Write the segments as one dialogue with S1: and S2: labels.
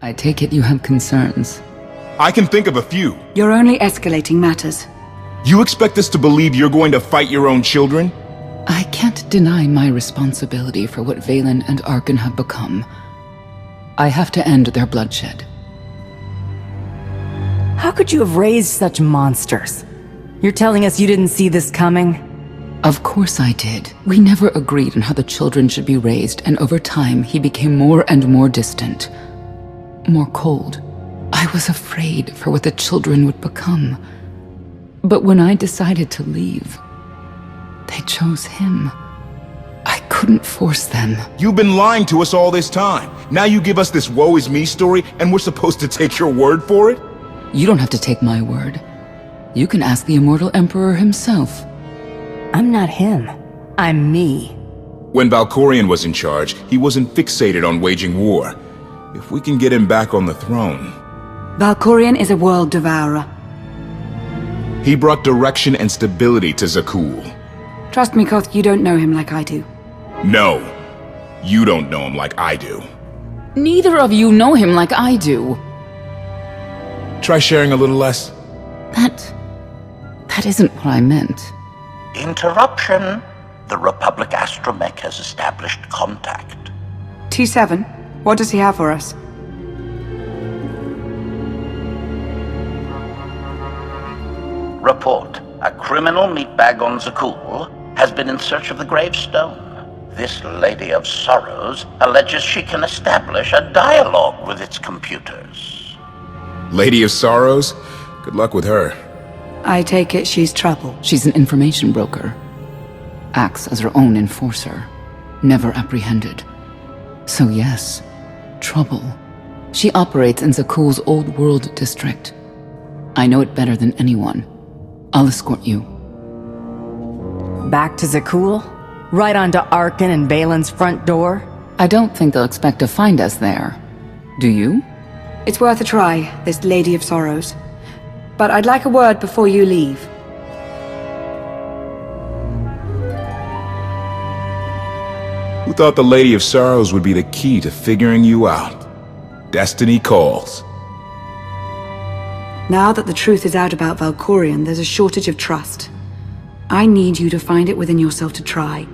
S1: I take it you have concerns.
S2: I can think of a few.
S3: You're only escalating matters.
S2: You expect us to believe you're going to fight your own children?
S1: I can't deny my responsibility for what Valen and Arkan have become. I have to end their bloodshed.
S4: How could you have raised such monsters? You're telling us you didn't see this coming?
S1: Of course I did. We never agreed on how the children should be raised, and over time he became more and more distant. More cold. I was afraid for what the children would become. But when I decided to leave, they chose him. I couldn't force them.
S2: You've been lying to us all this time. Now you give us this woe is me story, and we're supposed to take your word for it?
S1: You don't have to take my word. You can ask the Immortal Emperor himself.
S4: I'm not him. I'm me.
S2: When Valkorion was in charge, he wasn't fixated on waging war. If we can get him back on the throne...
S3: Valkorion is a world devourer.
S2: He brought direction and stability to Zakul.
S3: Trust me, Koth, you don't know him like I do.
S2: No, you don't know him like I do.
S1: Neither of you know him like I do.
S2: Try sharing a little less.
S1: That isn't what I meant.
S5: Interruption. The Republic astromech has established contact.
S3: T7, what does he have for us?
S5: Report. A criminal meatbag on Zakul has been in search of the gravestone. This Lady of Sorrows alleges she can establish a dialogue with its computers.
S2: Lady of Sorrows? Good luck with her.
S3: I take it she's trouble.
S1: She's an information broker. Acts as her own enforcer. Never apprehended. So yes, trouble. She operates in Zakul's Old World district. I know it better than anyone. I'll escort you.
S4: Back to Zakul? Right onto Arkan and Valen's front door?
S1: I don't think they'll expect to find us there. Do you?
S3: It's worth a try, this Lady of Sorrows. But I'd like a word before you leave.
S2: Who thought the Lady of Sorrows would be the key to figuring you out? Destiny calls.
S3: Now that the truth is out about Valkorion, there's a shortage of trust. I need you to find it within yourself to try.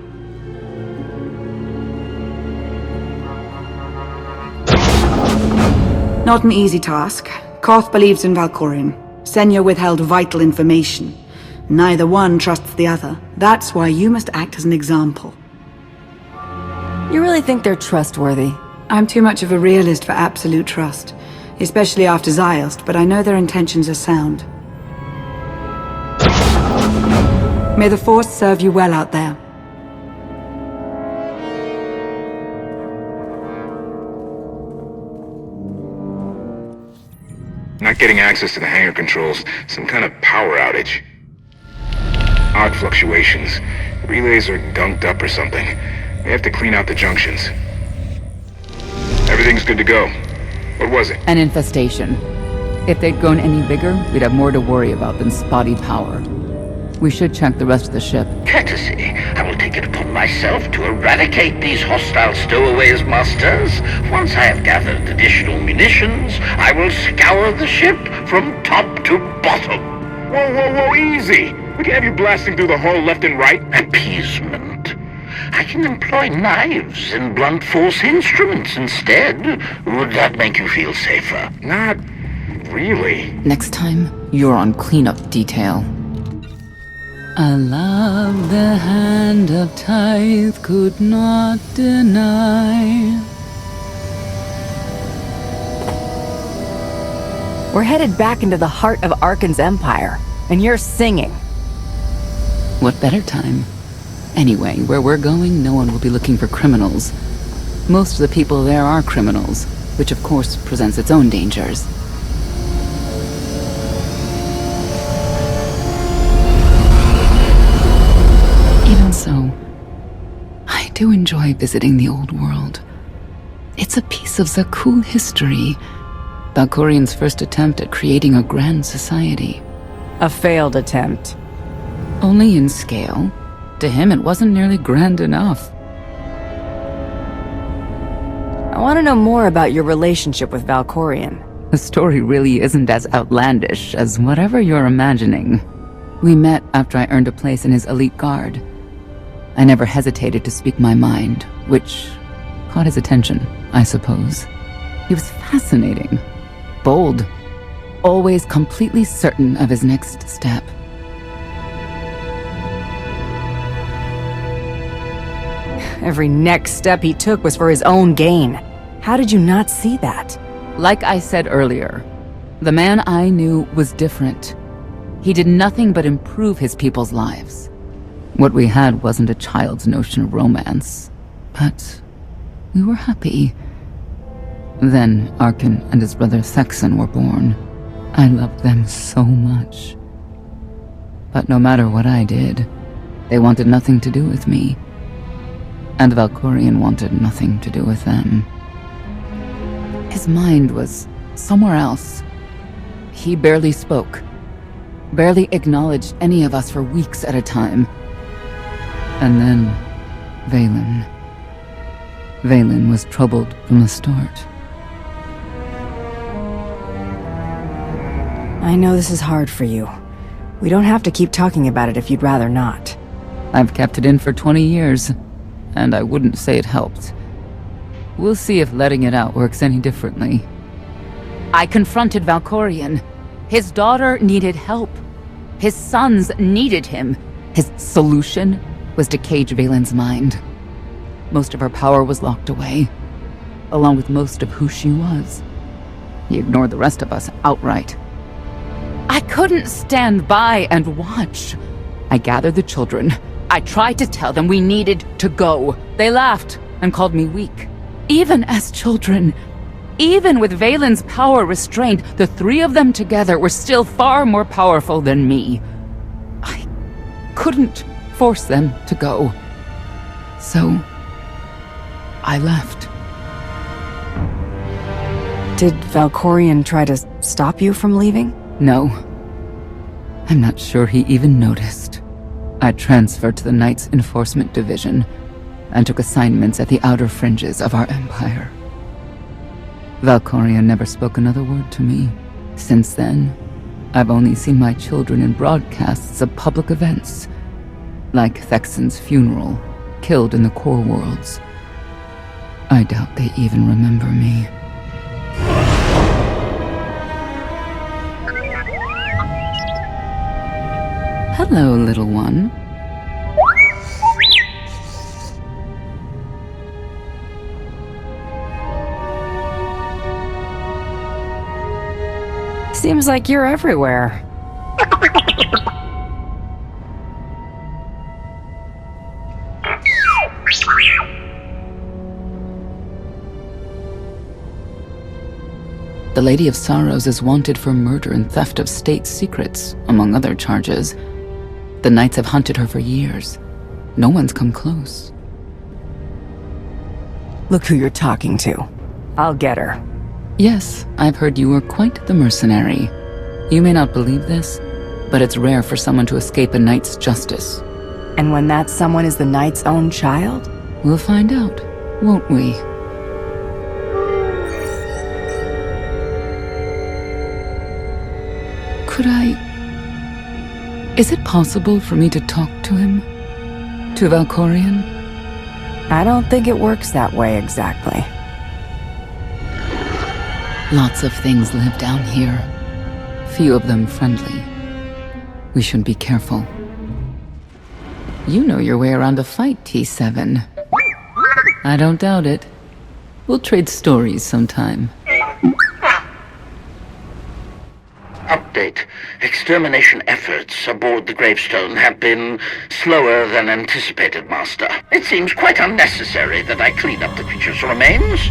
S3: Not an easy task. Koth believes in Valkorion. Senya withheld vital information. Neither one trusts the other. That's why you must act as an example.
S4: You really think they're trustworthy?
S3: I'm too much of a realist for absolute trust. Especially after Ziost, but I know their intentions are sound. May the Force serve you well out there.
S6: Not getting access to the hangar controls. Some kind of power outage. Odd fluctuations. Relays are gunked up or something. They have to clean out the junctions. Everything's good to go. What was it?
S1: An infestation. If they'd grown any bigger, we'd have more to worry about than spotty power. We should check the rest of the ship.
S5: Courtesy. I will take it upon myself to eradicate these hostile stowaways, masters. Once I have gathered additional munitions, I will scour the ship from top to bottom.
S6: Whoa, easy! We can have you blasting through the hull left and right.
S5: Appeasement. I can employ knives and blunt force instruments instead. Would that make you feel safer?
S6: Not really.
S1: Next time, you're on cleanup detail. I love the hand of tithe could not deny.
S4: We're headed back into the heart of Arkan's empire, and you're singing.
S1: What better time? Anyway, where we're going, no one will be looking for criminals. Most of the people there are criminals, which of course presents its own dangers. Even so, I do enjoy visiting the old world. It's a piece of Zakul history. Valkorion's first attempt at creating a grand society.
S4: A failed attempt.
S1: Only in scale. To him, it wasn't nearly grand enough.
S4: want to know more about your relationship with Valkorion.
S1: The story really isn't as outlandish as whatever you're imagining. We met after I earned a place in his elite guard. I never hesitated to speak my mind, which caught his attention, I suppose. He was fascinating, bold, always completely certain of his next step.
S4: Every next step he took was for his own gain. How did you not see that?
S1: Like I said earlier, the man I knew was different. He did nothing but improve his people's lives. What we had wasn't a child's notion of romance, but we were happy. Then Arkin and his brother Thexan were born. I loved them so much. But no matter what I did, they wanted nothing to do with me. And Valkorion wanted nothing to do with them. His mind was somewhere else. He barely spoke, barely acknowledged any of us for weeks at a time. And then, Vaylin. Vaylin was troubled from the start.
S4: I know this is hard for you. We don't have to keep talking about it if you'd rather not.
S1: I've kept it in for 20 years, and I wouldn't say it helped. We'll see if letting it out works any differently. I confronted Valkorion. His daughter needed help. His sons needed him. His solution was to cage Vaylin's mind. Most of her power was locked away, along with most of who she was. He ignored the rest of us outright. I couldn't stand by and watch. I gathered the children. I tried to tell them we needed to go. They laughed and called me weak. Even as children, even with Vaylin's power restrained, the three of them together were still far more powerful than me. I couldn't force them to go. So, I left.
S4: Did Valkorion try to stop you from leaving?
S1: No. I'm not sure he even noticed. I transferred to the Knights Enforcement Division and took assignments at the outer fringes of our empire. Valkorion never spoke another word to me. Since then, I've only seen my children in broadcasts of public events, like Thexan's funeral, killed in the core worlds. I doubt they even remember me. Hello, little one.
S4: Seems like you're everywhere.
S1: The Lady of Sorrows is wanted for murder and theft of state secrets, among other charges. The Knights have hunted her for years. No one's come close.
S4: Look who you're talking to. I'll get her.
S1: Yes, I've heard you were quite the mercenary. You may not believe this, but it's rare for someone to escape a knight's justice.
S4: And when that someone is the knight's own child?
S1: We'll find out, won't we? Could I... Is it possible for me to talk to him? To Valkorion?
S4: I don't think it works that way exactly.
S1: Lots of things live down here. Few of them friendly. We should be careful. You know your way around a fight, T7. I don't doubt it. We'll trade stories sometime.
S5: Update. Extermination efforts aboard the gravestone have been slower than anticipated, Master. It seems quite unnecessary that I clean up the creature's remains.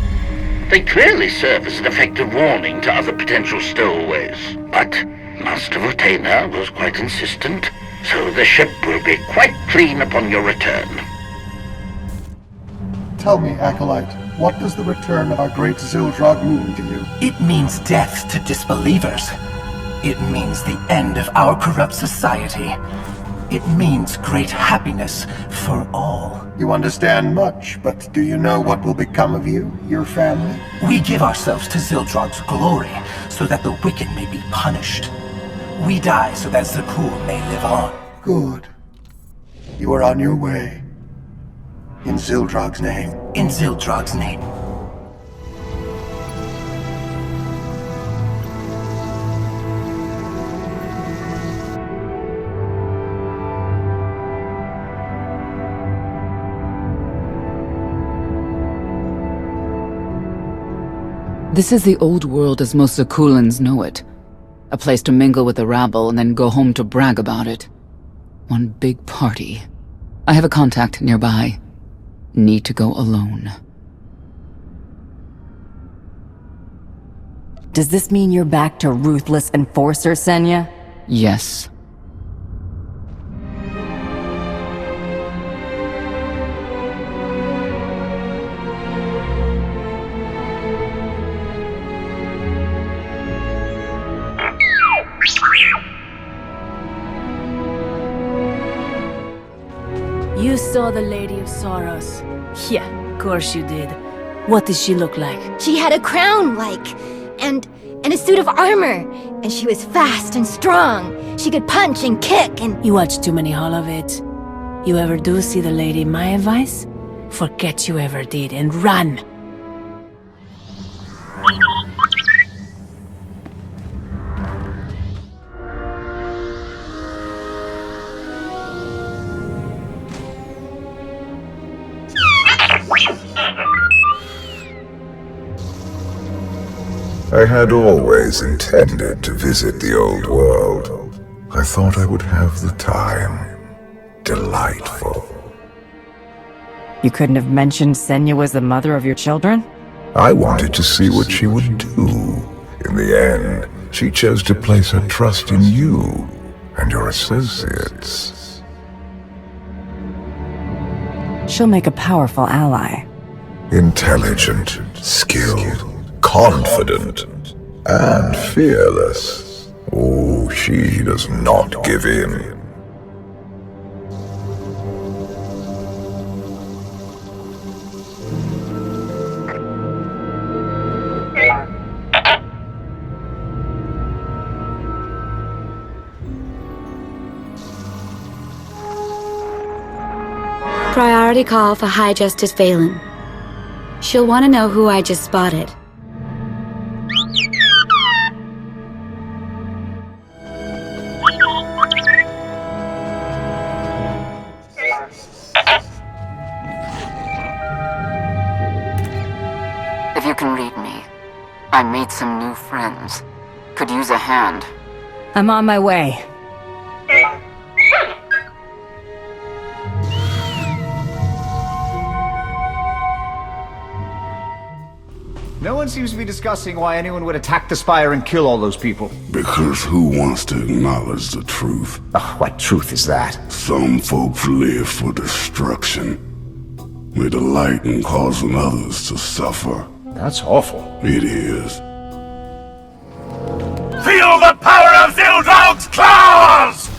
S5: They clearly serve as an effective warning to other potential stowaways. But Master Votena was quite insistent, so the ship will be quite clean upon your return.
S7: Tell me, Acolyte, what does the return of our great Zildrog mean to you?
S8: It means death to disbelievers. It means the end of our corrupt society. It means great happiness for all.
S7: You understand much, but do you know what will become of you, your family?
S8: We give ourselves to Zildrog's glory, so that the wicked may be punished. We die so that Zakur may live on.
S7: Good. You are on your way. In Zildrog's name.
S8: In Zildrog's name.
S1: This is the old world as most Zakulans know it. A place to mingle with the rabble and then go home to brag about it. One big party. I have a contact nearby. Need to go alone.
S4: Does this mean you're back to ruthless enforcer, Senya?
S1: Yes.
S9: You saw the Lady of Sorrows. Yeah, of course you did. What did she look like?
S10: She had a crown, and a suit of armor. And she was fast and strong. She could punch and kick and...
S9: You watch too many holovids. You ever do see the lady, my advice? Forget you ever did and run!
S2: I had always intended to visit the old world. I thought I would have the time. Delightful.
S4: You couldn't have mentioned Senya was the mother of your children?
S2: I wanted to see what she would do. In the end, she chose to place her trust in you and your associates.
S4: She'll make a powerful ally.
S2: Intelligent, skilled, confident, and fearless. Oh, she does not give in.
S10: Priority call for High Justice Phelan. She'll want to know who I just spotted.
S1: If you can read me, I made some new friends. Could use a hand.
S4: I'm on my way.
S11: No one seems to be discussing why anyone would attack the Spire and kill all those people.
S12: Because who wants to acknowledge the truth?
S11: Oh, what truth is that?
S12: Some folks live for destruction. They delight in causing others to suffer.
S11: That's awful.
S12: It is.
S13: Feel the power of Zildrog's claws!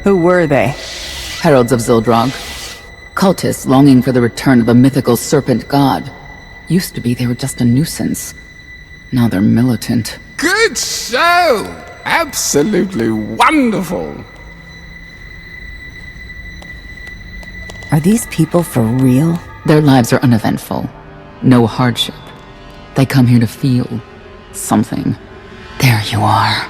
S4: Who were they?
S1: Heralds of Zildrog. Cultists longing for the return of a mythical serpent god. Used to be they were just a nuisance. Now they're militant.
S14: Good show! Absolutely wonderful!
S4: Are these people for real?
S1: Their lives are uneventful. No hardship. They come here to feel something. There you are.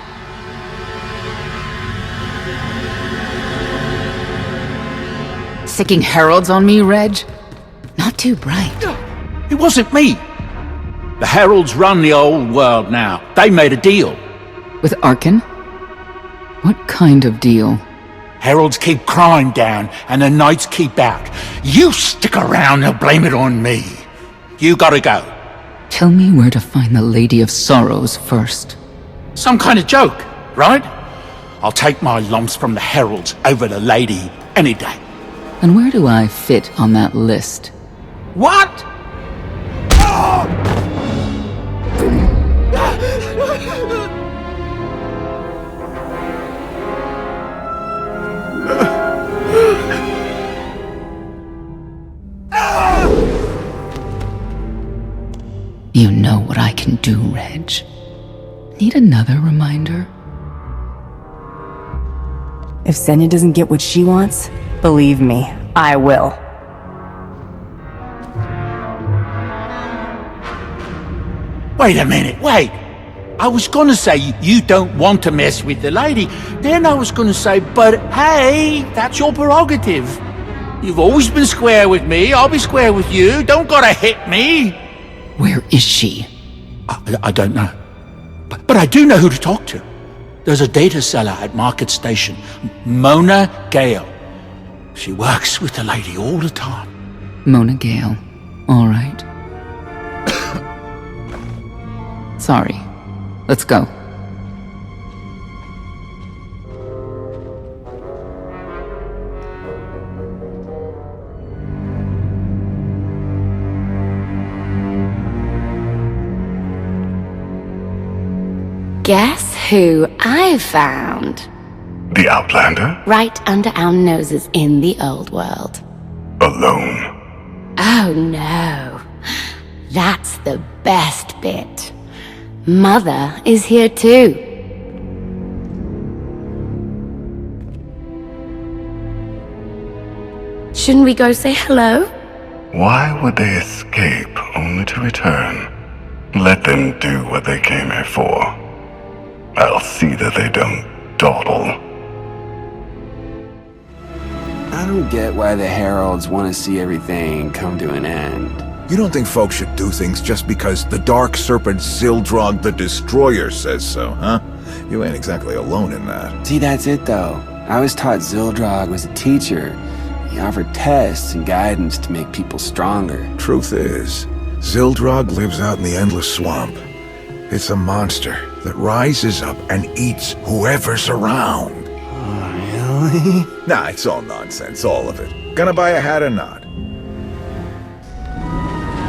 S1: Sicking heralds on me, Reg? Not too bright.
S15: It wasn't me. The heralds run the old world now. They made a deal.
S1: With Arkan? What kind of deal?
S15: Heralds keep crime down, and the knights keep out. You stick around, they'll blame it on me. You gotta go.
S1: Tell me where to find the Lady of Sorrows first.
S15: Some kind of joke, right? I'll take my lumps from the heralds over the lady any day.
S1: And where do I fit on that list?
S15: What?
S12: The
S1: You know what I can do, Reg. Need another reminder?
S4: If Senya doesn't get what she wants, believe me, I will.
S15: Wait a minute, wait! I was gonna say you don't want to mess with the lady. Then I was gonna say, but hey, that's your prerogative. You've always been square with me, I'll be square with you. Don't gotta hit me.
S1: Where is she?
S15: I don't know. But I do know who to talk to. There's a data seller at Market Station, Mona Gale. She works with the lady all the time.
S1: Mona Gale. All right. Sorry. Let's go.
S16: Guess who I found?
S2: The Outlander?
S16: Right under our noses in the old world.
S2: Alone?
S16: Oh no. That's the best bit. Mother is here too. Shouldn't we go say hello?
S2: Why would they escape only to return? Let them do what they came here for. I'll see that they don't dawdle.
S17: I don't get why the Heralds want to see everything come to an end.
S18: You don't think folks should do things just because the Dark Serpent Zildrog the Destroyer says so, huh? You ain't exactly alone in that.
S17: See, that's it though. I was taught Zildrog was a teacher. He offered tests and guidance to make people stronger.
S18: Truth is, Zildrog lives out in the Endless Swamp. It's a monster that rises up and eats whoever's around.
S17: Oh, really?
S18: Nah, it's all nonsense, all of it. Gonna buy a hat or not?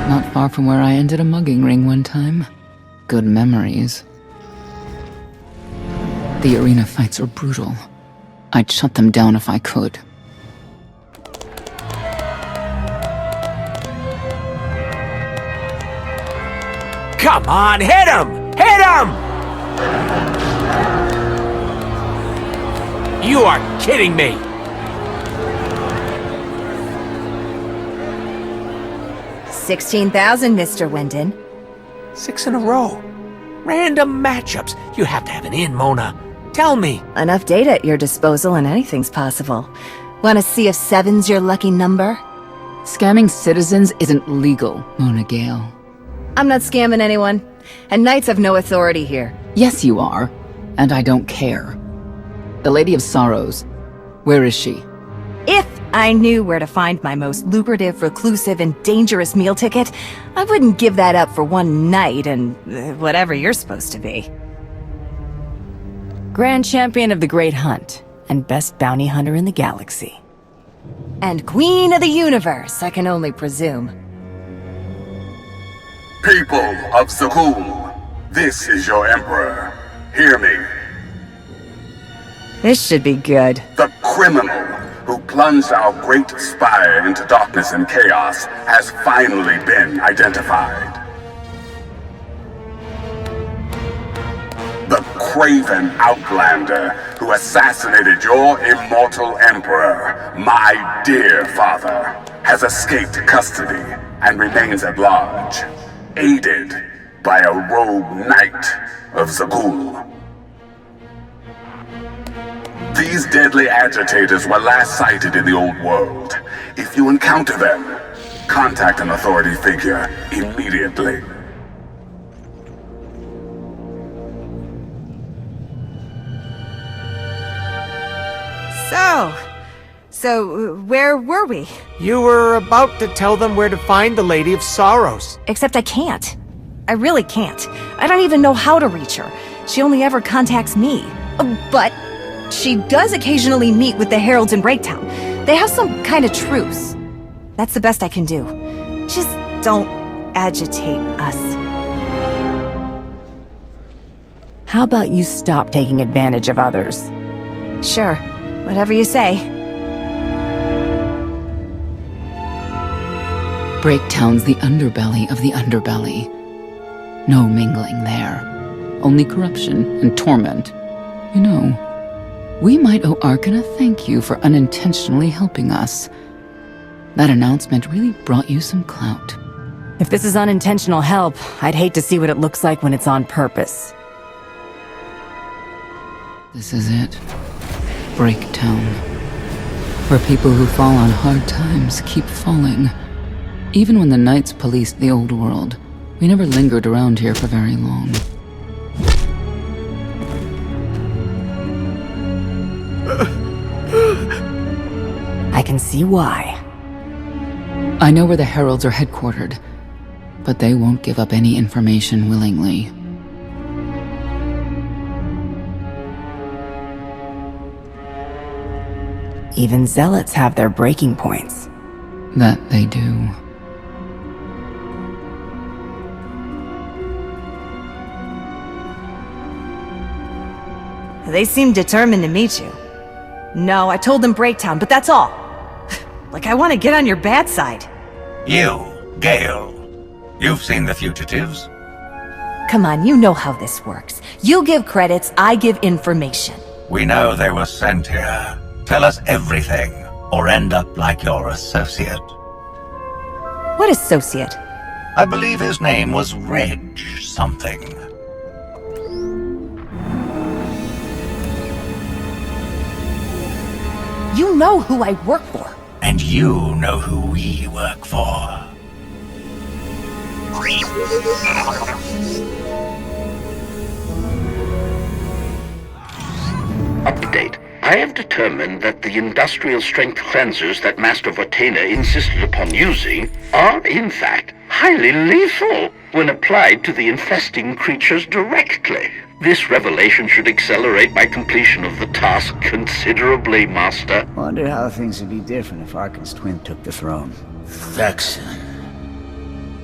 S1: Not far from where I ended a mugging ring one time. Good memories. The arena fights are brutal. I'd shut them down if I could.
S8: Come on, hit him! Hit him! You are kidding me!
S4: $16,000, Mr. Wyndon.
S8: 6 in a row. Random matchups. You have to have an in, Mona. Tell me.
S4: Enough data at your disposal and anything's possible. Want to see if 7's your lucky number?
S1: Scamming citizens isn't legal, Mona Gale.
S4: I'm not scamming anyone. And Knights have no authority here.
S1: Yes, you are. And I don't care. The Lady of Sorrows. Where is she?
S4: If I knew where to find my most lucrative, reclusive, and dangerous meal ticket, I wouldn't give that up for one night and whatever you're supposed to be. Grand Champion of the Great Hunt, and best bounty hunter in the galaxy. And Queen of the Universe, I can only presume.
S19: People of Zakul, this is your Emperor. Hear me.
S4: This should be good.
S19: The criminal who plunged our great spire into darkness and chaos has finally been identified. The craven Outlander who assassinated your immortal Emperor, my dear father, has escaped custody and remains at large, aided by a rogue knight of Zakul. These deadly agitators were last sighted in the old world. If you encounter them, contact an authority figure immediately.
S4: So where were we?
S8: You were about to tell them where to find the Lady of Sorrows.
S4: Except I can't. I really can't. I don't even know how to reach her. She only ever contacts me. But she does occasionally meet with the Heralds in Breaktown. They have some kind of truce. That's the best I can do. Just don't agitate us. How about you stop taking advantage of others? Sure. Whatever you say.
S1: Breaktown's the underbelly of the underbelly. No mingling there. Only corruption and torment. You know, we might owe Arkan a thank you for unintentionally helping us. That announcement really brought you some clout.
S4: If this is unintentional help, I'd hate to see what it looks like when it's on purpose.
S1: This is it. Breaktown. Where people who fall on hard times keep falling. Even when the Knights policed the old world, we never lingered around here for very long.
S4: I can see why.
S1: I know where the Heralds are headquartered, but they won't give up any information willingly.
S4: Even Zealots have their breaking points.
S1: That they do.
S4: They seem determined to meet you. No, I told them Breaktown, but that's all. Like I want to get on your bad side.
S20: You, Gale. You've seen the fugitives?
S4: Come on, you know how this works. You give credits, I give information.
S20: We know they were sent here. Tell us everything, or end up like your associate.
S4: What associate?
S20: I believe his name was Reg something.
S4: You know who I work for.
S20: And you know who we work for.
S5: Update. I have determined that the industrial strength cleansers that Master Vortena insisted upon using are, in fact, highly lethal when applied to the infesting creatures directly. This revelation should accelerate my completion of the task considerably, Master.
S11: Wonder how things would be different if Arkan's twin took the throne.
S15: Vexen.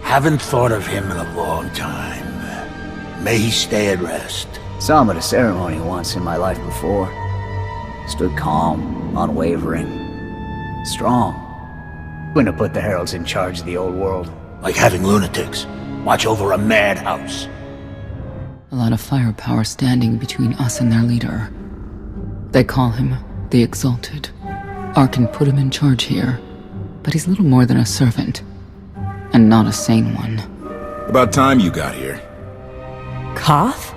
S15: Haven't thought of him in a long time. May he stay at rest.
S11: Saw him at a ceremony once in my life before. Stood calm, unwavering, strong. Wouldn't have put the Heralds in charge of the old world.
S15: Like having lunatics watch over a madhouse.
S1: A lot of firepower standing between us and their leader. They call him the Exalted. Arkan put him in charge here, but he's little more than a servant, and not a sane one.
S21: About time you got here.
S4: Koth?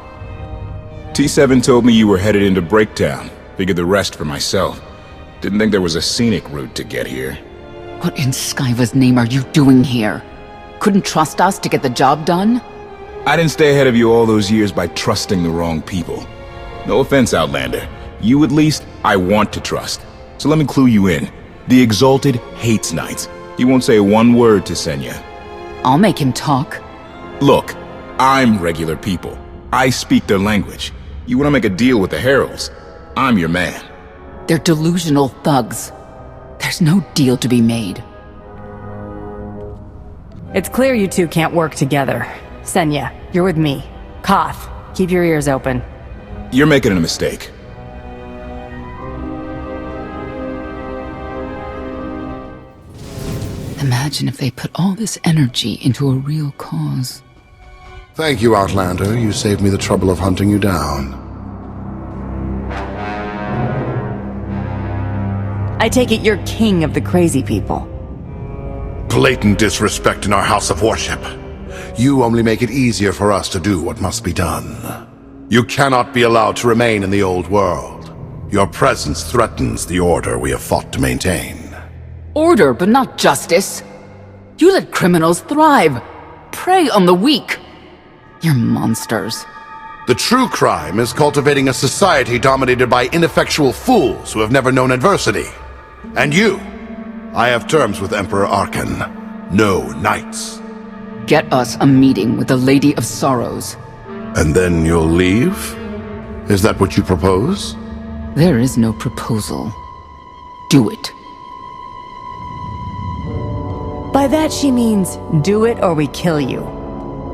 S21: T7 told me you were headed into Breaktown. Figured the rest for myself. Didn't think there was a scenic route to get here.
S1: What in Skyva's name are you doing here? Couldn't trust us to get the job done?
S21: I didn't stay ahead of you all those years by trusting the wrong people. No offense, Outlander. You at least, I want to trust. So let me clue you in. The Exalted hates Knights. He won't say one word to Senya.
S1: I'll make him talk.
S21: Look, I'm regular people. I speak their language. You want to make a deal with the Heralds? I'm your man.
S1: They're delusional thugs. There's no deal to be made.
S4: It's clear you two can't work together. Senya, you're with me. Koth, keep your ears open.
S21: You're making a mistake.
S1: Imagine if they put all this energy into a real cause.
S2: Thank you, Outlander. You saved me the trouble of hunting you down.
S4: I take it you're king of the crazy people.
S2: Blatant disrespect in our house of worship. You only make it easier for us to do what must be done. You cannot be allowed to remain in the old world. Your presence threatens the order we have fought to maintain.
S1: Order, but not justice. You let criminals thrive. Prey on the weak. You're monsters.
S2: The true crime is cultivating a society dominated by ineffectual fools who have never known adversity. And you, I have terms with Emperor Arkan. No knights.
S1: Get us a meeting with the Lady of Sorrows.
S2: And then you'll leave? Is that what you propose?
S1: There is no proposal. Do it.
S4: By that she means, do it or we kill you.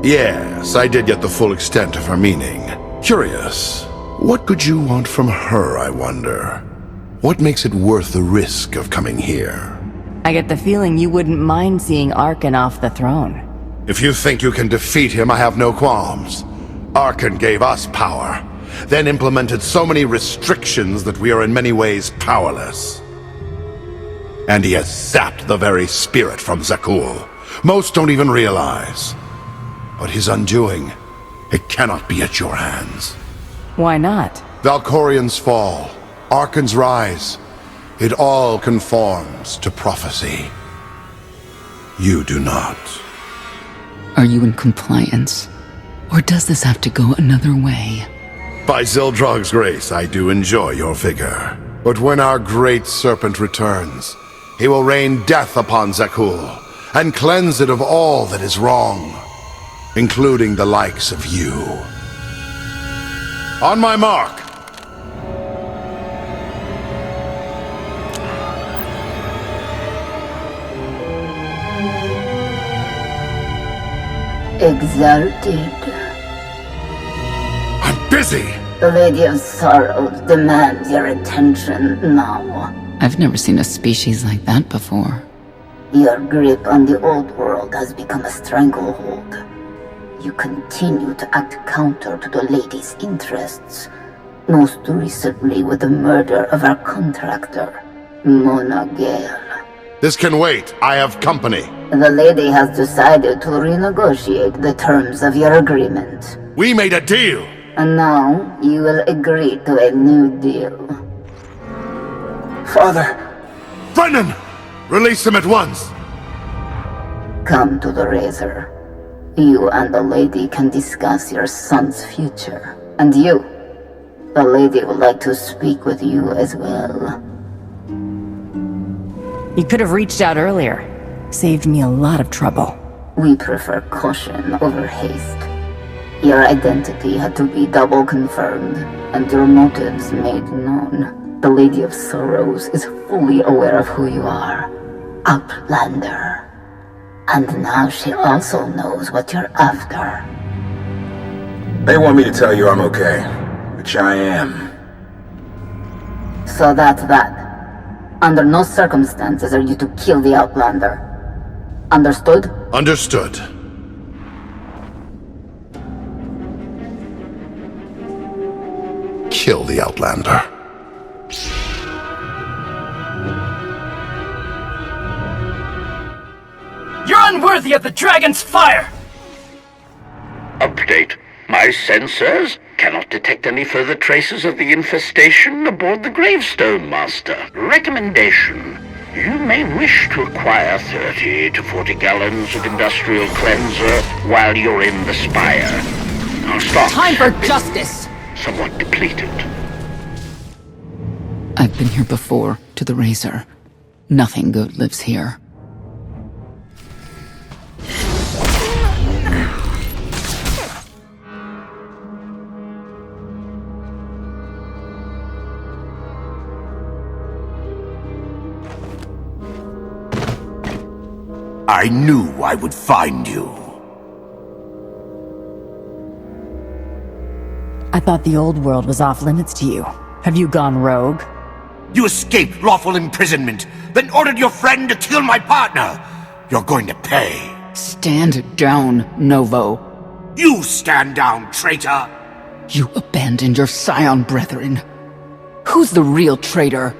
S2: Yes, I did get the full extent of her meaning. Curious. What could you want from her, I wonder? What makes it worth the risk of coming here?
S4: I get the feeling you wouldn't mind seeing Arkan off the throne.
S2: If you think you can defeat him, I have no qualms. Arkan gave us power, then implemented so many restrictions that we are in many ways powerless. And he has sapped the very spirit from Zakul. Most don't even realize. But his undoing, it cannot be at your hands.
S9: Why not?
S2: Valkorian's fall, Arkan's rise, it all conforms to prophecy. You do not.
S1: Are you in compliance? Or does this have to go another way?
S2: By Zildrog's grace, I do enjoy your vigor. But when our great serpent returns, he will rain death upon Zakul, and cleanse it of all that is wrong, including the likes of you. On my mark!
S3: Exalted.
S2: I'm busy!
S3: The Lady of Sorrows demands your attention now.
S1: I've never seen a species like that before.
S3: Your grip on the old world has become a stranglehold. You continue to act counter to the Lady's interests, most recently with the murder of our contractor, Mona Gale.
S2: This can wait. I have company.
S3: The Lady has decided to renegotiate the terms of your agreement.
S2: We made a deal!
S3: And now, you will agree to a new deal.
S2: Father! Brennan! Release him at once!
S3: Come to the Razor. You and the Lady can discuss your son's future. And you, the Lady would like to speak with you as well.
S4: You could have reached out earlier. Saved me a lot of trouble.
S3: We prefer caution over haste. Your identity had to be double confirmed, and your motives made known. The Lady of Sorrows is fully aware of who you are. Outlander. And now she also knows what you're after.
S22: They want me to tell you I'm okay, which I am.
S3: So that's that. Under no circumstances are you to kill the Outlander. Understood?
S2: Understood. Kill the Outlander.
S8: You're unworthy of the dragon's fire!
S5: Update. My sensors cannot detect any further traces of the infestation aboard the Gravestone, Master. Recommendation. You may wish to acquire 30 to 40 gallons of industrial cleanser while you're in the spire. Our stocks
S1: Time for
S5: have been
S1: justice!
S5: somewhat depleted.
S1: I've been here before, to the Razor. Nothing good lives here.
S15: I knew I would find you.
S4: I thought the old world was off limits to you. Have you gone rogue?
S15: You escaped lawful imprisonment, then ordered your friend to kill my partner. You're going to pay.
S1: Stand down, Novo.
S15: You stand down, traitor!
S1: You abandoned your Scion brethren. Who's the real traitor?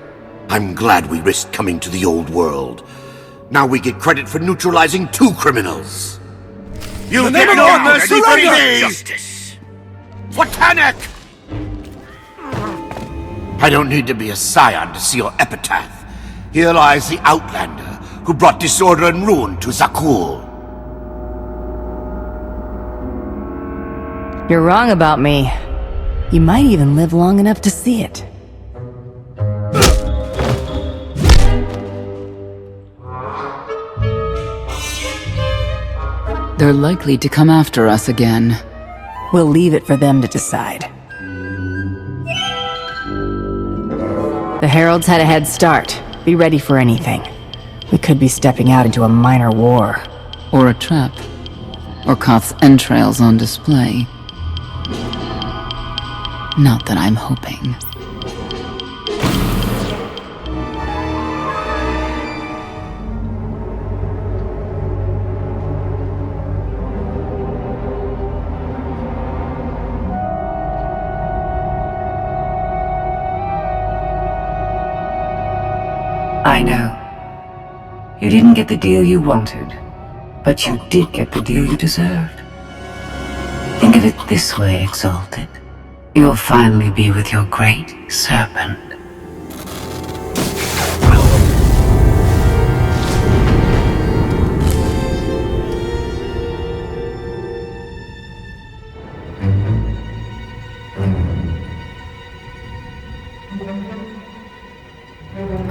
S15: I'm glad we risked coming to the old world. Now we get credit for neutralizing 2 criminals. You
S22: The name
S15: get
S22: of
S15: down
S22: honor,
S15: and
S22: surrender!
S15: free me!
S22: Justice!
S15: For Tanak! I don't need to be a scion to see your epitaph. Here lies the Outlander, who brought disorder and ruin to Zakul.
S4: You're wrong about me. You might even live long enough to see it.
S1: They're likely to come after us again.
S4: We'll leave it for them to decide. The Heralds had a head start. Be ready for anything. We could be stepping out into a minor war.
S1: Or a trap. Or Koth's entrails on display. Not that I'm hoping.
S6: I know. You didn't get the deal you wanted, but you did get the deal you deserved. Think of it this way, Exalted. You'll finally be with your great serpent.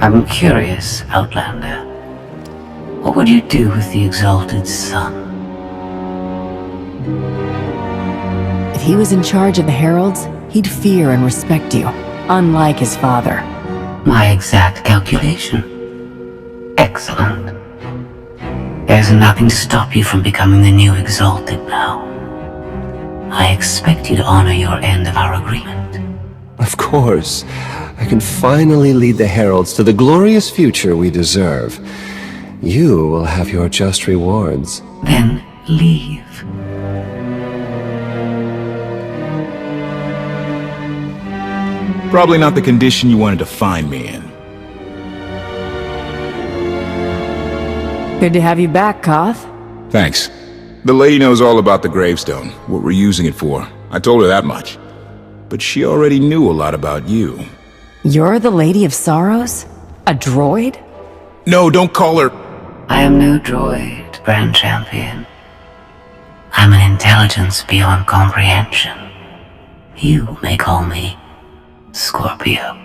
S6: I'm curious, Outlander. What would you do with the Exalted Son?
S7: If he was in charge of the Heralds, he'd fear and respect you, unlike his father.
S6: My exact calculation. Excellent. There's nothing to stop you from becoming the new Exalted now. I expect you to honor your end of our agreement.
S23: Of course. I can finally lead the Heralds to the glorious future we deserve. You will have your just rewards.
S6: Then leave.
S21: Probably not the condition you wanted to find me in.
S7: Good to have you back, Koth.
S21: Thanks. The lady knows all about the gravestone, what we're using it for. I told her that much. But she already knew a lot about you.
S7: You're the Lady of Sorrows? A droid?
S21: No, don't call her...
S6: I am no droid, Grand Champion. I'm an intelligence beyond comprehension. You may call me Scorpio.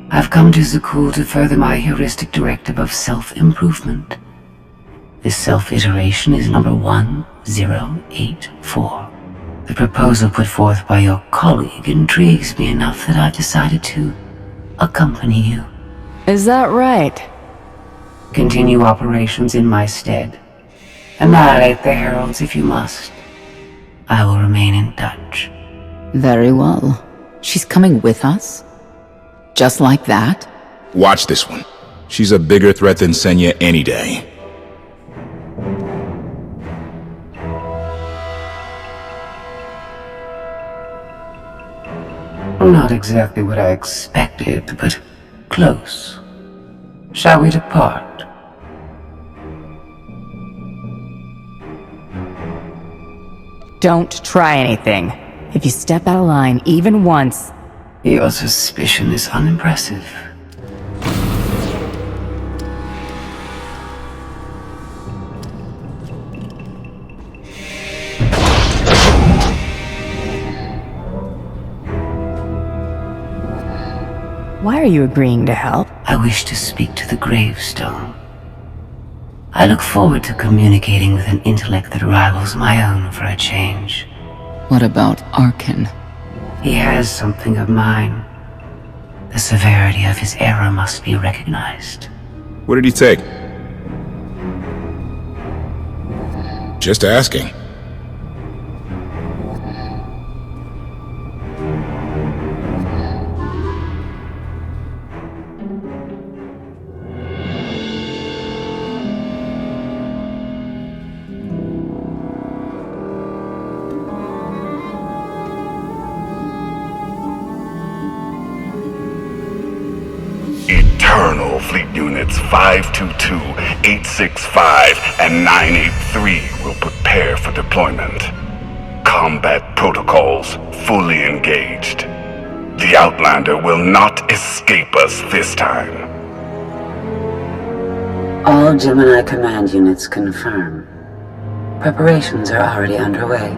S6: I've come to Zakul to further my heuristic directive of self-improvement. This self-iteration is number 1084. The proposal put forth by your colleague intrigues me enough that I've decided to accompany you.
S7: Is that right?
S6: Continue operations in my stead. Annihilate the Heralds if you must. I will remain in touch.
S1: Very well. She's coming with us? Just like that?
S21: Watch this one. She's a bigger threat than Senya any day.
S6: Not exactly what I expected, but close. Shall we depart?
S7: Don't try anything. If you step out of line even once...
S6: Your suspicion is unimpressive.
S7: Why are you agreeing to help?
S6: I wish to speak to the gravestone. I look forward to communicating with an intellect that rivals my own for a change.
S1: What about Arkin?
S6: He has something of mine. The severity of his error must be recognized.
S21: What did he take? Just asking.
S19: Eternal Fleet Units 522, 865, and 983 will prepare for deployment. Combat protocols fully engaged. The Outlander will not escape us this time.
S6: All Gemini command units confirm. Preparations are already underway.